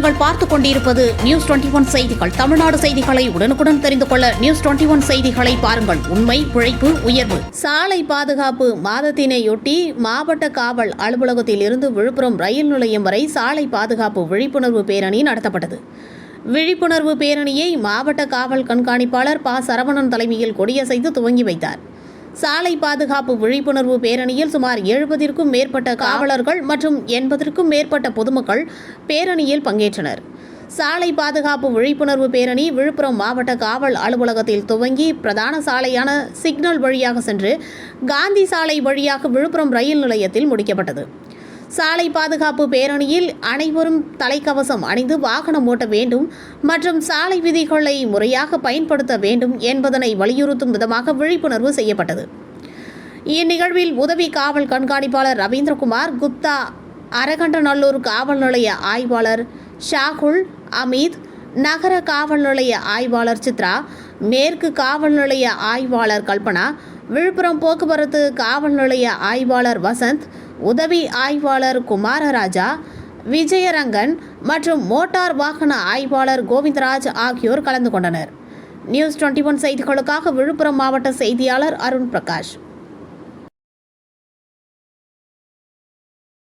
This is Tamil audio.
நீங்கள் பார்த்துக் கொண்டிருப்பது நியூஸ் 21 செய்திகள். தமிழ்நாடு செய்திகளை உடனுக்குடன் தெரிந்து கொள்ள நியூஸ் 21 செய்திகளை பாருங்கள். உண்மை, உழைப்பு, உயர்வு. சாலை பாதுகாப்பு மாதத்தினையொட்டி மாவட்ட காவல் அலுவலகத்தில் இருந்து விழுப்புரம் ரயில் நிலையம் வரை சாலை பாதுகாப்பு விழிப்புணர்வு பேரணி நடத்தப்பட்டது. விழிப்புணர்வு பேரணியை மாவட்ட காவல் கண்காணிப்பாளர் ப. சரவணன் தலைமையில் கொடியசைத்து துவங்கி வைத்தார். சாலை பாதுகாப்பு விழிப்புணர்வு பேரணியில் சுமார் 70க்கும் மேற்பட்ட காவலர்கள் மற்றும் 80க்கும் மேற்பட்ட பொதுமக்கள் பேரணியில் பங்கேற்றனர். சாலை பாதுகாப்பு விழிப்புணர்வு பேரணி விழுப்புரம் மாவட்ட காவல் அலுவலகத்தில் துவங்கி பிரதான சாலையான சிக்னல் வழியாக சென்று காந்தி சாலை வழியாக விழுப்புரம் ரயில் நிலையத்தில் முடிக்கப்பட்டது. சாலை பாதுகாப்பு பேரணியில் அனைவரும் தலைக்கவசம் அணிந்து வாகனம் ஓட்ட வேண்டும் மற்றும் சாலை விதிகளை முறையாக பயன்படுத்த வேண்டும் என்பதனை வலியுறுத்தும் விதமாக விழிப்புணர்வு செய்யப்பட்டது. இந்நிகழ்வில் உதவி காவல் கண்காணிப்பாளர் ரவீந்திரகுமார் குப்தா, அரகண்டநல்லூர் காவல் நிலைய ஆய்வாளர் ஷாகுல் அமீத், நகர காவல் நிலைய ஆய்வாளர் சித்ரா, மேற்கு காவல் நிலைய ஆய்வாளர் கல்பனா, விழுப்புரம் போக்குவரத்து காவல் நிலைய ஆய்வாளர் வசந்த், உதவி ஆய்வாளர் குமாரராஜா, விஜயரங்கன் மற்றும் மோட்டார் வாகன ஆய்வாளர் கோவிந்தராஜ் ஆகியோர் கலந்து கொண்டனர். நியூஸ் 21 செய்திகளுக்காக விழுப்புரம் மாவட்ட செய்தியாளர் அருண் பிரகாஷ்.